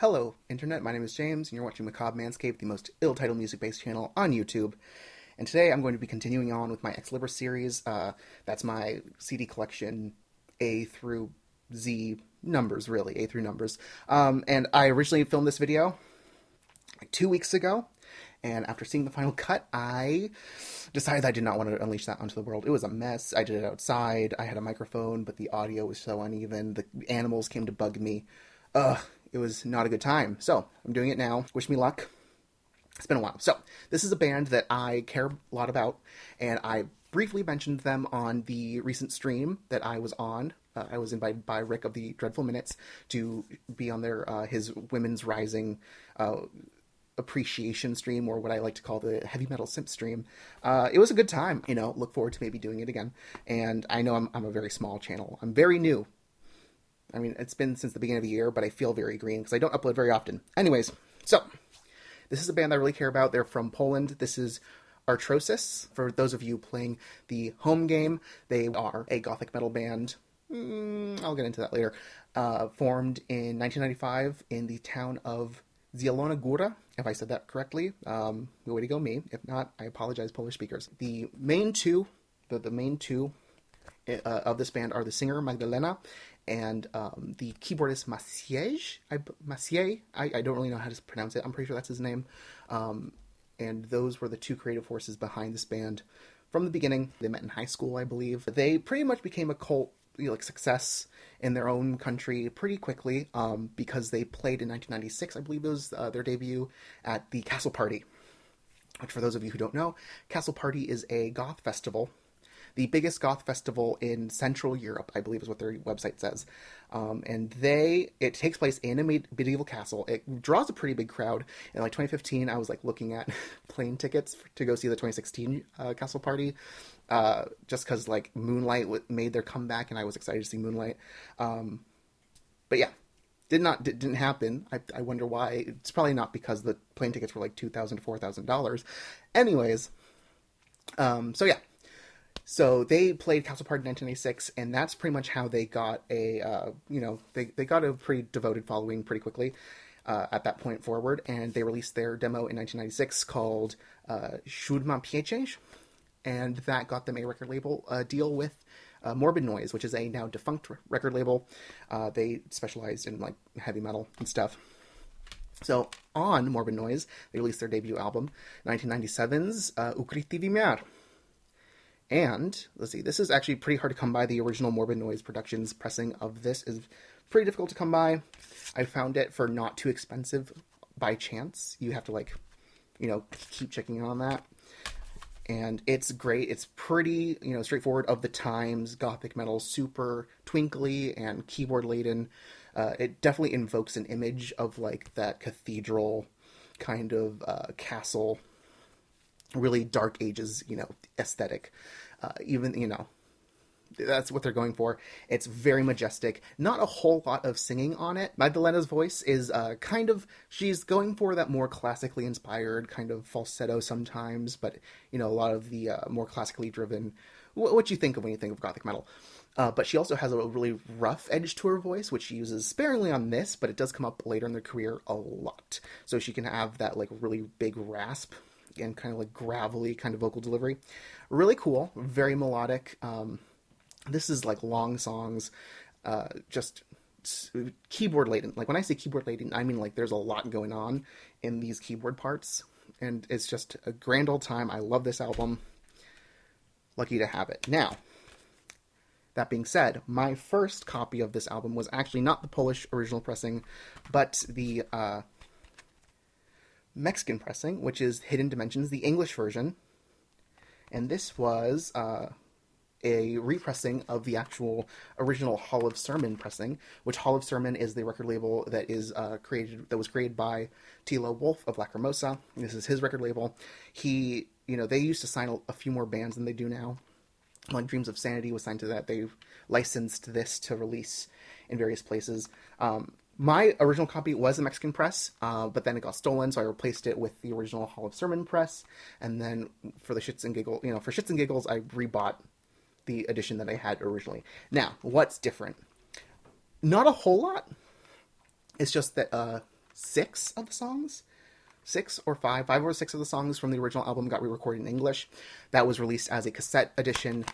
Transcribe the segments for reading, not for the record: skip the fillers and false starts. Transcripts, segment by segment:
Hello, Internet. My name is James, and you're watching Macabre Manscape, the most ill-titled music-based channel on YouTube. And today I'm going to be continuing on with my Libris series. That's my CD collection, A through Z numbers, really, A through numbers. And I originally filmed this video like 2 weeks ago, and after seeing the final cut, I decided I did not want to unleash that onto the world. It was a mess. I did it outside. I had a microphone, but the audio was so uneven. The animals came to bug me. It was not a good time. So, I'm doing it now. Wish me luck. It's been a while. So, this is a band that I care a lot about, and I briefly mentioned them on the recent stream that I was on. I was invited by Rick of the Dreadful Minutes to be on his Women's Rising appreciation stream, or what I like to call the heavy metal simp stream. It was a good time. Look forward to maybe doing it again. And I know I'm a very small channel. I'm very new. I mean, it's been since the beginning of the year, but I feel very green because I don't upload very often. Anyways, so this is a band I really care about. They're from Poland. This is Artrosis. For those of you playing the home game, they are a gothic metal band. I'll get into that later. Formed in 1995 in the town of Zielona Góra, if I said that correctly. Way to go, me. If not, I apologize, Polish speakers. The main two of this band are the singer Magdalena and the keyboardist Maciej. I don't really know how to pronounce it. I'm pretty sure that's his name. And those were the two creative forces behind this band from the beginning. They met in high school, I believe. They pretty much became a cult success in their own country pretty quickly because they played in 1996. I believe it was their debut at the Castle Party, which, for those of you who don't know, Castle Party is a goth festival. The biggest goth festival in Central Europe, I believe is what their website says. And it takes place in a medieval castle. It draws a pretty big crowd. In 2015, I was looking at plane tickets to go see the 2016 Castle Party, just because Moonlight made their comeback, and I was excited to see Moonlight. But yeah, didn't happen. I wonder why. It's probably not because the plane tickets were $2,000 to $4,000. Anyways, so yeah. So they played Castle Party in 1996, and that's pretty much how they got they got a pretty devoted following pretty quickly at that point forward, and they released their demo in 1996 called Siódma Pieczęć, and that got them a record label deal with Morbid Noise, which is a now defunct record label. They specialized in heavy metal and stuff. So on Morbid Noise, they released their debut album, 1997's Ukryty Wymiar. And, let's see, this is actually pretty hard to come by. The original Morbid Noise Productions pressing of this is pretty difficult to come by. I found it for not too expensive by chance. You have to, keep checking on that. And it's great. It's pretty, straightforward, of the times, gothic metal, super twinkly and keyboard-laden. It definitely invokes an image of, that cathedral kind of castle, really dark ages, aesthetic. That's what they're going for. It's very majestic. Not a whole lot of singing on it. Magdalena's voice is she's going for that more classically inspired kind of falsetto sometimes, but, a lot of the more classically driven, what you think of when you think of gothic metal. But she also has a really rough edge to her voice, which she uses sparingly on this, but it does come up later in their career a lot. So she can have that, really big rasp and kind of gravelly kind of vocal delivery. Really cool, very melodic. This is long songs, just keyboard laden. When I say keyboard laden, I mean there's a lot going on in these keyboard parts, and it's just a grand old time. I love this album. Lucky to have it. Now, that being said, my first copy of this album was actually not the Polish original pressing, but the Mexican pressing, which is Hidden Dimensions, the English version. And this was a repressing of the actual original Hall of Sermon pressing, which Hall of Sermon is the record label that was created by Tilo Wolff of Lacrimosa. This is his record label. They used to sign a few more bands than they do now. Dreams of Sanity was signed to that. They licensed this to release in various places. My original copy was a Mexican press, but then it got stolen, so I replaced it with the original Hall of Sermon press, and then for shits and giggles, I rebought the edition that I had originally. Now, what's different? Not a whole lot. It's just that 6 of the songs. 5 or 6 of the songs from the original album got re-recorded in English. That was released as a cassette edition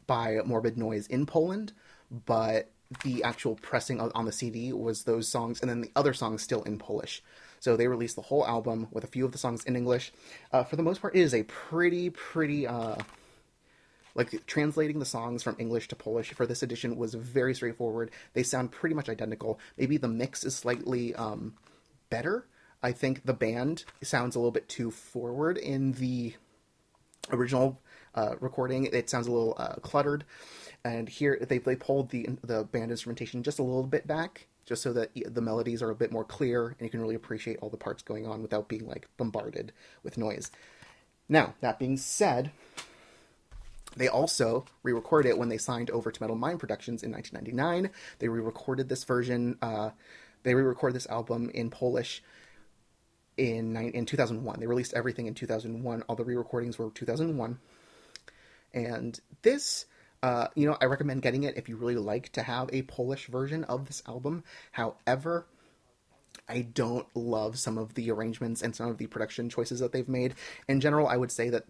by Morbid Noise in Poland, but the actual pressing on the CD was those songs, and then the other songs still in Polish. So they released the whole album with a few of the songs in English. For the most part, it is a pretty, like, translating the songs from English to Polish for this edition was very straightforward. They sound pretty much identical. Maybe the mix is slightly better. I think the band sounds a little bit too forward in the original recording. It sounds a little cluttered. And here they pulled the band instrumentation just a little bit back, just so that the melodies are a bit more clear and you can really appreciate all the parts going on without being like bombarded with noise. Now, that being said, they also re-recorded it when they signed over to Metal Mind Productions in 1999. They re-recorded this version. They re-recorded this album in Polish in 2001. They released everything in 2001. All the re-recordings were 2001. And this, I recommend getting it if you really like to have a Polish version of this album. However, I don't love some of the arrangements and some of the production choices that they've made. In general, I would say that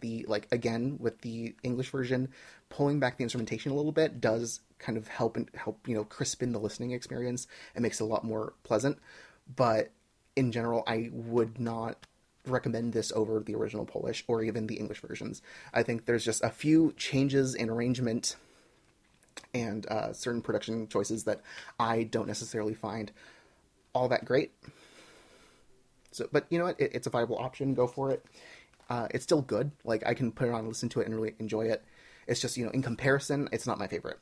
again, with the English version, pulling back the instrumentation a little bit does kind of help, crispen the listening experience and makes it a lot more pleasant. But in general, I would not recommend this over the original Polish or even the English versions. I think there's just a few changes in arrangement and certain production choices that I don't necessarily find all that great. So, but you know what? It's a viable option. Go for it. It's still good. Like, I can put it on and listen to it and really enjoy it. It's just, in comparison, it's not my favorite.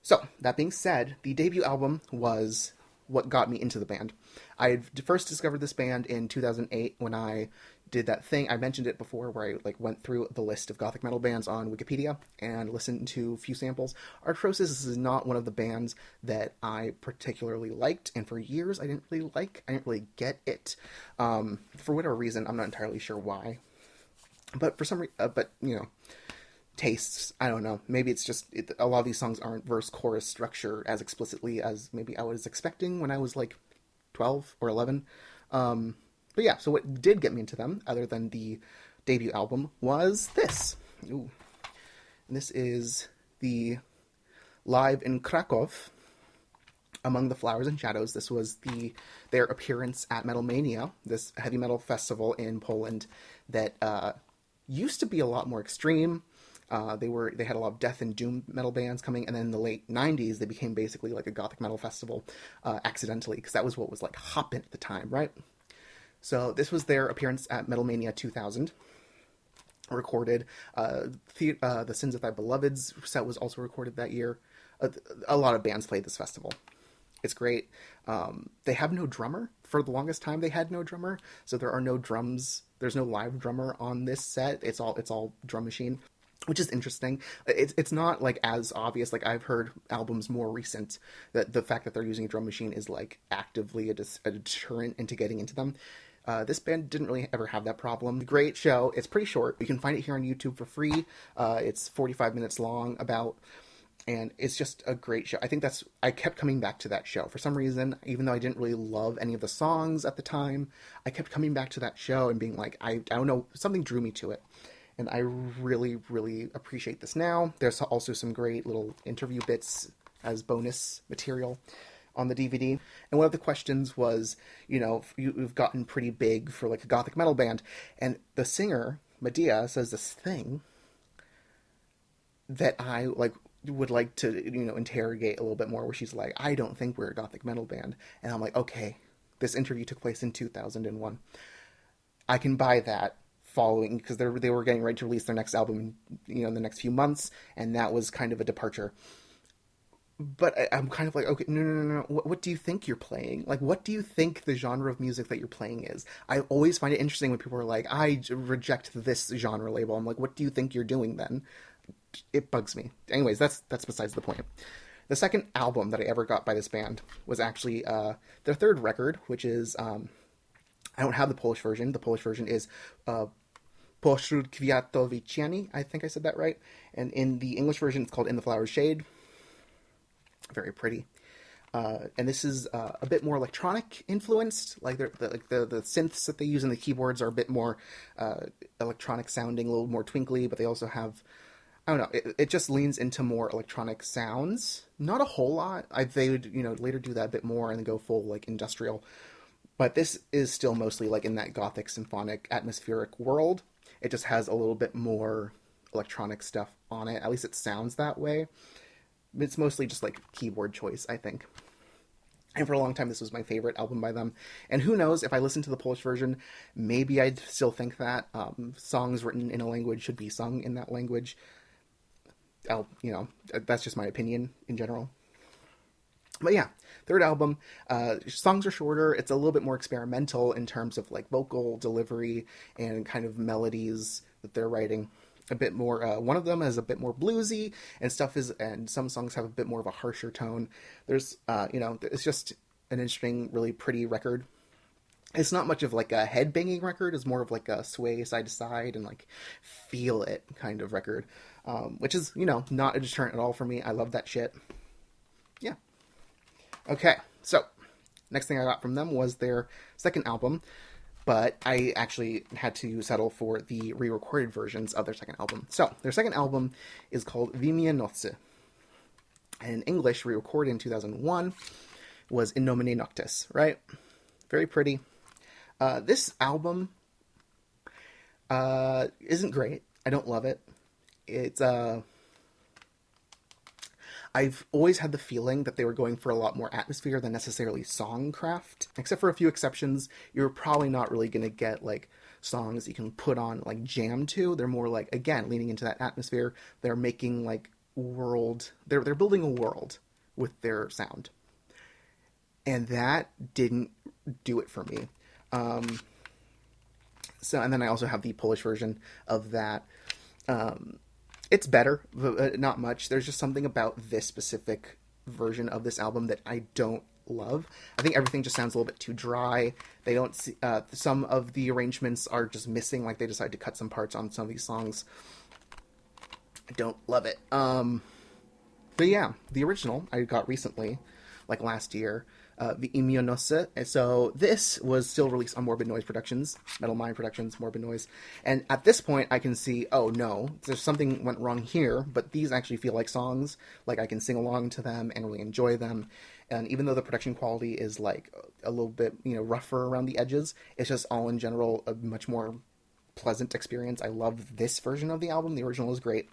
So, that being said, the debut album was what got me into the band. I first discovered this band in 2008 when I did that thing. I mentioned it before where I went through the list of gothic metal bands on Wikipedia and listened to a few samples. Artrosis is not one of the bands that I particularly liked, and for years I didn't really get it. For whatever reason, I'm not entirely sure why. But for some reason, tastes, I don't know. Maybe it's just a lot of these songs aren't verse-chorus structure as explicitly as maybe I was expecting when I was 12 or 11. But yeah, so what did get me into them, other than the debut album, was this. Ooh. And this is the Live in Krakow, Among the Flowers and Shadows. This was their appearance at Metal Mania, this heavy metal festival in Poland that used to be a lot more extreme. They had a lot of death and doom metal bands coming, and then in the late 90s, they became basically like a gothic metal festival, accidentally, because that was what was hopping at the time, right? So this was their appearance at Metal Mania 2000, recorded. The Sins of Thy Beloveds set was also recorded that year. A lot of bands played this festival. It's great. They have no drummer. For the longest time, they had no drummer, so there are no drums. There's no live drummer on this set. It's all drum machine, which is interesting. It's not as obvious. I've heard albums more recent that the fact that they're using a drum machine is actively a deterrent into getting into them. This band didn't really ever have that problem. Great show. It's pretty short. You can find it here on YouTube for free. It's 45 minutes long and it's just a great show. I kept coming back to that show. For some reason, even though I didn't really love any of the songs at the time, I kept coming back to that show and being I don't know, something drew me to it. And I really, really appreciate this now. There's also some great little interview bits as bonus material on the DVD. And one of the questions was, you've gotten pretty big for a gothic metal band. And the singer, Medea, says this thing that I would like to, interrogate a little bit more, where she's like, I don't think we're a gothic metal band. And I'm like, okay, this interview took place in 2001. I can buy that. Following, because they were getting ready to release their next album, in the next few months, and that was kind of a departure. But I'm kind of okay, no. What do you think you're playing? What do you think the genre of music that you're playing is? I always find it interesting when people are like, I reject this genre label. I'm like, what do you think you're doing then? It bugs me. Anyways, that's besides the point. The second album that I ever got by this band was actually their third record, which is I don't have the Polish version. The Polish version is Pośród kwiatów cieni, I think I said that right. And in the English version, it's called In the Flower's Shade. Very pretty. And this is a bit more electronic influenced. Like the synths that they use in the keyboards are a bit more electronic sounding, a little more twinkly, but they also have, I don't know, it just leans into more electronic sounds. Not a whole lot. They would, later do that a bit more and go full like industrial. But this is still mostly like in that gothic symphonic atmospheric world. It just has a little bit more electronic stuff on it. At least it sounds that way. It's mostly just like keyboard choice, I think. And for a long time, this was my favorite album by them. And who knows, if I listen to the Polish version, maybe I'd still think that songs written in a language should be sung in that language. That's just my opinion in general. But yeah, third album, songs are shorter. It's a little bit more experimental in terms of like vocal delivery and kind of melodies that they're writing. A bit more, one of them is a bit more bluesy and some songs have a bit more of a harsher tone. There's, it's just an interesting, really pretty record. It's not much of like a head-banging record. It's more of like a sway side to side and like feel it kind of record, which is, not a deterrent at all for me. I love that shit. Yeah. Okay, so next thing I got from them was their second album, but I actually had to settle for the re-recorded versions of their second album. So their second album is called Vimeo Nocy, and in English, re-recorded in 2001, was In Nomine Noctis, right? Very pretty. This album isn't great. I don't love it. It's I've always had the feeling that they were going for a lot more atmosphere than necessarily songcraft. Except for a few exceptions, you're probably not really going to get like songs you can put on like jam to. They're more like, again, leaning into that atmosphere. They're making like they're building a world with their sound. And that didn't do it for me. And then I also have the Polish version of that. It's better, but not much. There's just something about this specific version of this album that I don't love. I think everything just sounds a little bit too dry. They don't see, some of the arrangements are just missing, like they decided to cut some parts on some of these songs. I don't love it. But yeah, the original I got recently, like last year, the Vimeo Nocy. So this was still released on Morbid Noise Productions, Metal Mind Productions, Morbid Noise. And at this point, I can see, oh no, there's something went wrong here, but these actually feel like songs. Like I can sing along to them and really enjoy them. And even though the production quality is like a little bit, rougher around the edges, it's just all in general a much more pleasant experience. I love this version of the album. The original is great.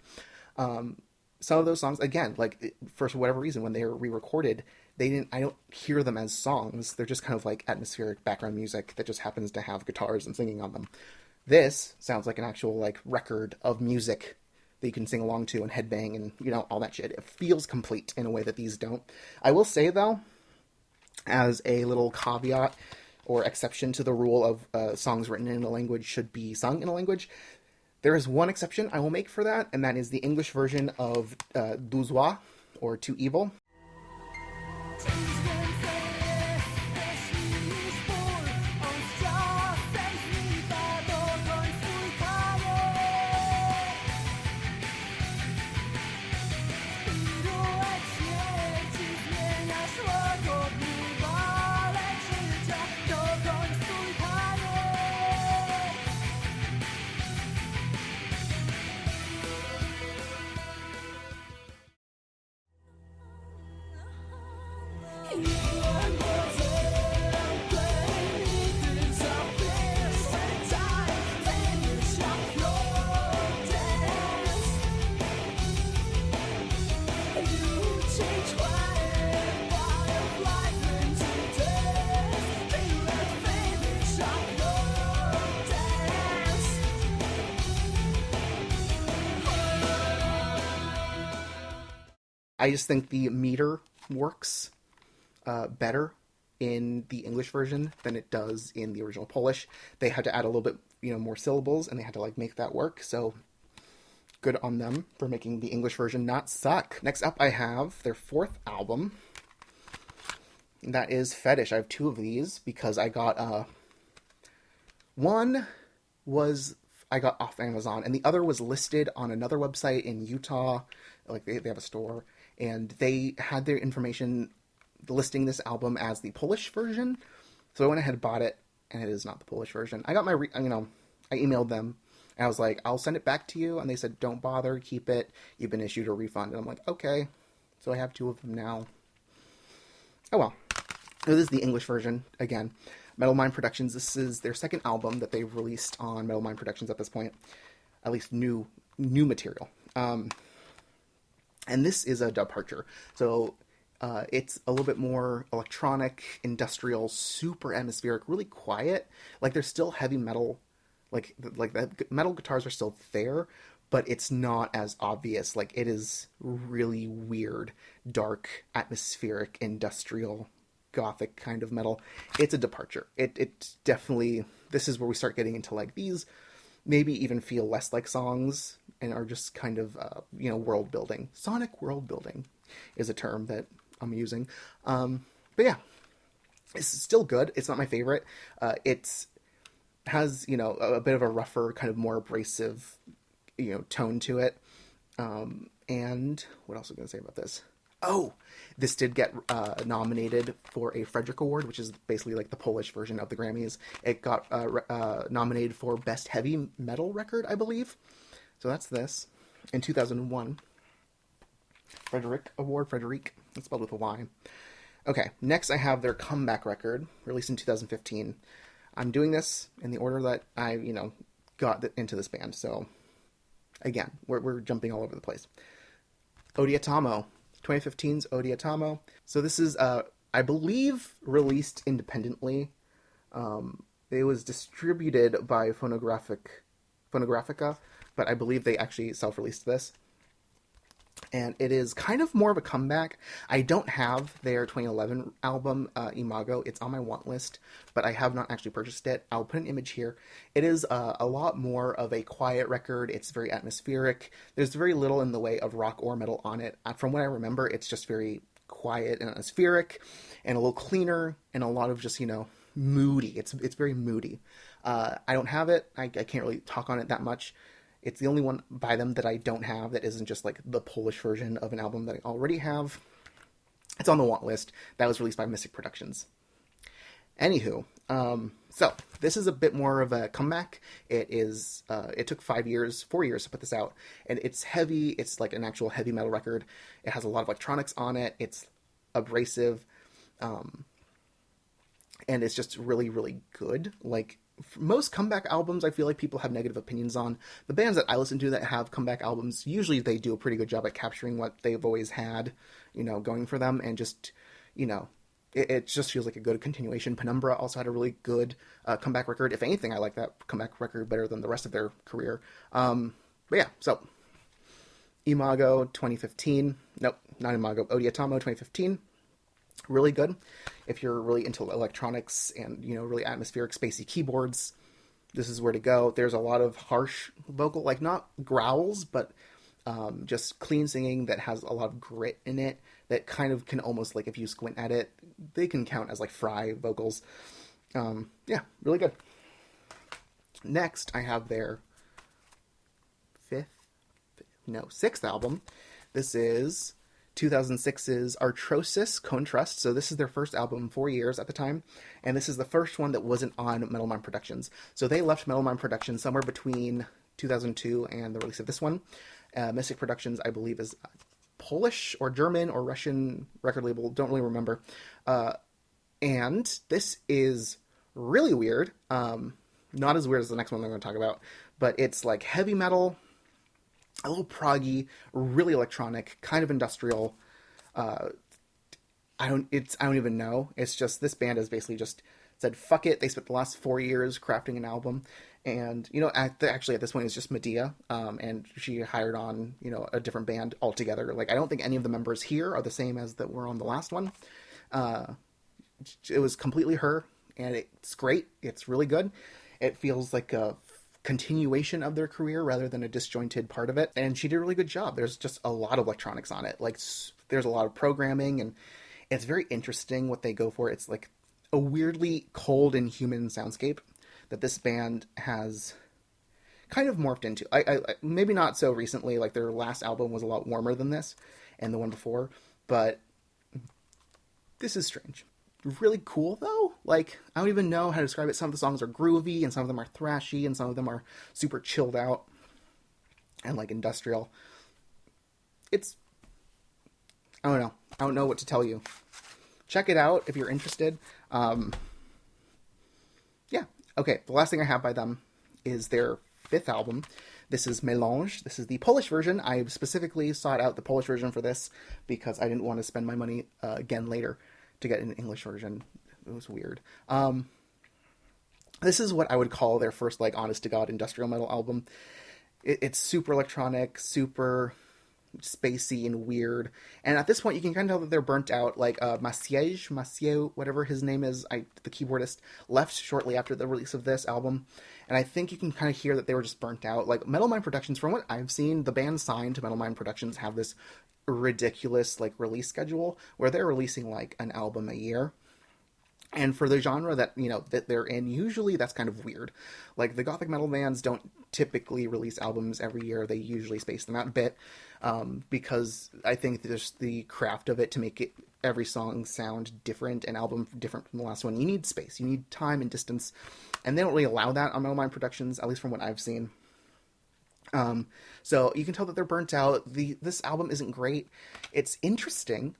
Some of those songs, again, like for whatever reason, when they were re-recorded, I don't hear them as songs. They're just kind of like atmospheric background music that just happens to have guitars and singing on them. This sounds like an actual like record of music that you can sing along to and headbang and, all that shit. It feels complete in a way that these don't. I will say though, as a little caveat or exception to the rule of songs written in a language should be sung in a language, there is one exception I will make for that, and that is the English version of Du Zła, or Too Evil. I just think the meter works better in the English version than it does in the original Polish. They had to add a little bit, more syllables, and they had to like make that work. So good on them for making the English version not suck. Next up, I have their fourth album. That is Fetish. I have two of these because I got one was I got off Amazon, and the other was listed on another website in Utah. Like they have a store, and they had their information listing this album as the Polish version. So I went ahead and bought it, and it is not the Polish version. I got my, I emailed them, and I was like, I'll send it back to you. And they said, don't bother, keep it. You've been issued a refund. And I'm like, okay. So I have 2 of them now. Oh well. So this is the English version, again. Metal Mind Productions, this is their second album that they've released on Metal Mind Productions at this point. At least new material. And this is a departure. So it's a little bit more electronic, industrial, super atmospheric, really quiet. Like there's still heavy metal, like the metal guitars are still there, but it's not as obvious. Like it is really weird, dark, atmospheric, industrial, gothic kind of metal. It's a departure. It's definitely, this is where we start getting into like these maybe even feel less like songs and are just kind of world building. Sonic world building is a term that I'm using. But yeah, it's still good. It's not my favorite. It has a bit of a rougher, kind of more abrasive tone to it. And what else was I going to say about this? Oh, this did get nominated for a Frederick Award, which is basically like the Polish version of the Grammys. It got nominated for Best Heavy Metal Record, I believe. So that's this. In 2001. Frederick Award, Frederick. It's spelled with a Y. Okay, next I have their comeback record, released in 2015. I'm doing this in the order that I, got into this band. So, again, we're jumping all over the place. Odiotomo. 2015's Odiotomo. So this is, I believe, released independently. It was distributed by Phonographica, but I believe they actually self-released this. And it is kind of more of a comeback. I don't have their 2011 album, Imago. It's on my want list, but I have not actually purchased it. I'll put an image here. It is a lot more of a quiet record. It's very atmospheric. There's very little in the way of rock or metal on it. From what I remember, it's just very quiet and atmospheric and a little cleaner and a lot of just, moody. It's very moody. I don't have it. I can't really talk on it that much. It's the only one by them that I don't have that isn't just like the Polish version of an album that I already have. It's on the want list. That was released by Mystic Productions. Anywho, so this is a bit more of a comeback. It took 4 years to put this out, and it's heavy. It's like an actual heavy metal record. It has a lot of electronics on it. It's abrasive, and it's just really, really good. Like, most comeback albums, I feel like people have negative opinions on. The bands that I listen to that have comeback albums, usually they do a pretty good job at capturing what they've always had, going for them, and just, it just feels like a good continuation. Penumbra also had a really good comeback record. If anything, I like that comeback record better than the rest of their career. But yeah, so Imago 2015. Nope, not Imago. Odiotomo 2015. Really good. If you're really into electronics and, really atmospheric, spacey keyboards, this is where to go. There's a lot of harsh vocal, like not growls, but just clean singing that has a lot of grit in it that kind of can almost, like, if you squint at it, they can count as like Fry vocals. Yeah, really good. Next, I have their sixth album. This is 2006's Artrosis, Contrast. So this is their first album in 4 years at the time, and this is the first one that wasn't on Metal Mind Productions. So they left Metal Mind Productions somewhere between 2002 and the release of this one. Mystic Productions, I believe, is Polish or German or Russian record label, don't really remember. And this is really weird. Not as weird as the next one I'm going to talk about, but it's like heavy metal, a little proggy, really electronic, kind of industrial. I don't even know. It's just, this band has basically just said, fuck it. They spent the last 4 years crafting an album. And, actually at this point it's just Medea. And she hired on, a different band altogether. Like, I don't think any of the members here are the same as that were on the last one. It was completely her, and it's great. It's really good. It feels like a continuation of their career rather than a disjointed part of it, and she did a really good job. There's just a lot of electronics on it. Like, there's a lot of programming, and it's very interesting what they go for. It's like a weirdly cold and human soundscape that this band has kind of morphed into. I maybe not so recently, like their last album was a lot warmer than this and the one before, but This is strange. Really cool though. Like, I don't even know how to describe it. Some of the songs are groovy, and some of them are thrashy, and some of them are super chilled out and like industrial. It's, I don't know. I don't know what to tell you. Check it out if you're interested. Yeah. Okay. The last thing I have by them is their 5th album. This is Melange. This is the Polish version. I specifically sought out the Polish version for this because I didn't want to spend my money again later to get an English version. It was weird. This is what I would call their first, like, honest-to-God industrial metal album. It's super electronic, super spacey and weird. And at this point, you can kind of tell that they're burnt out. Like, Maciej, whatever his name is, the keyboardist, left shortly after the release of this album. And I think you can kind of hear that they were just burnt out. Like, Metal Mind Productions, from what I've seen, the band signed to Metal Mind Productions have this ridiculous, like, release schedule where they're releasing, like, an album a year. And for the genre that, you know, that they're in, usually that's kind of weird. Like, the gothic metal bands don't typically release albums every year. They usually space them out a bit, because I think there's the craft of it to make it, every song sound different, an album different from the last one. You need space. You need time and distance. And they don't really allow that on Metal Mind Productions, at least from what I've seen. So you can tell that they're burnt out. This album isn't great. It's interesting.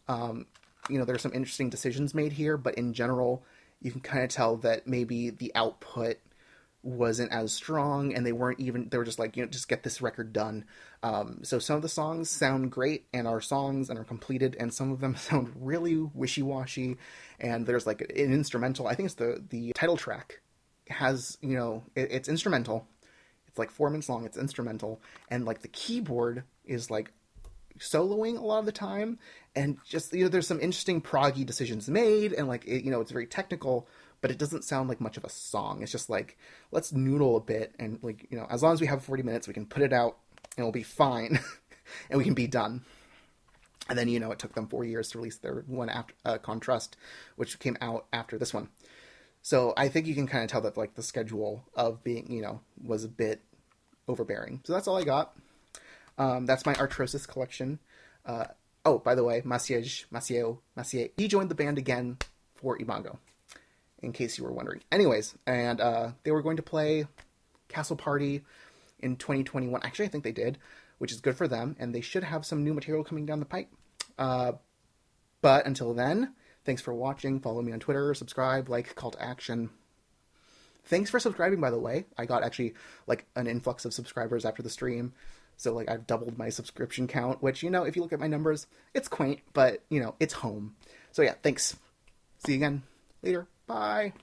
You know, there's some interesting decisions made here, but in general, you can kind of tell that maybe the output wasn't as strong, and they were just like, you know, just get this record done. So some of the songs sound great and are songs and are completed, and some of them sound really wishy-washy, and there's like an instrumental, I think it's the title track, has, you know, it's instrumental. It's like 4 minutes long, it's instrumental, and like the keyboard is like soloing a lot of the time, and just, you know, there's some interesting proggy decisions made, and like you know, it's very technical, but it doesn't sound like much of a song. It's just like, let's noodle a bit, and like, you know, as long as we have 40 minutes, we can put it out and it'll be fine and we can be done. And then, you know, it took them 4 years to release their one after Contrast, which came out after this one. So I think you can kind of tell that like the schedule of being, you know, was a bit overbearing. So that's all I got. That's my Artrosis collection. Oh, by the way, Maciej, he joined the band again for Imago, in case you were wondering. Anyways, and they were going to play Castle Party in 2021. Actually, I think they did, which is good for them, and they should have some new material coming down the pipe. But until then, thanks for watching. Follow me on Twitter, subscribe, like, call to action. Thanks for subscribing, by the way. I got actually like an influx of subscribers after the stream. So, like, I've doubled my subscription count, which, you know, if you look at my numbers, it's quaint, but, you know, it's home. So, yeah, thanks. See you again later. Bye.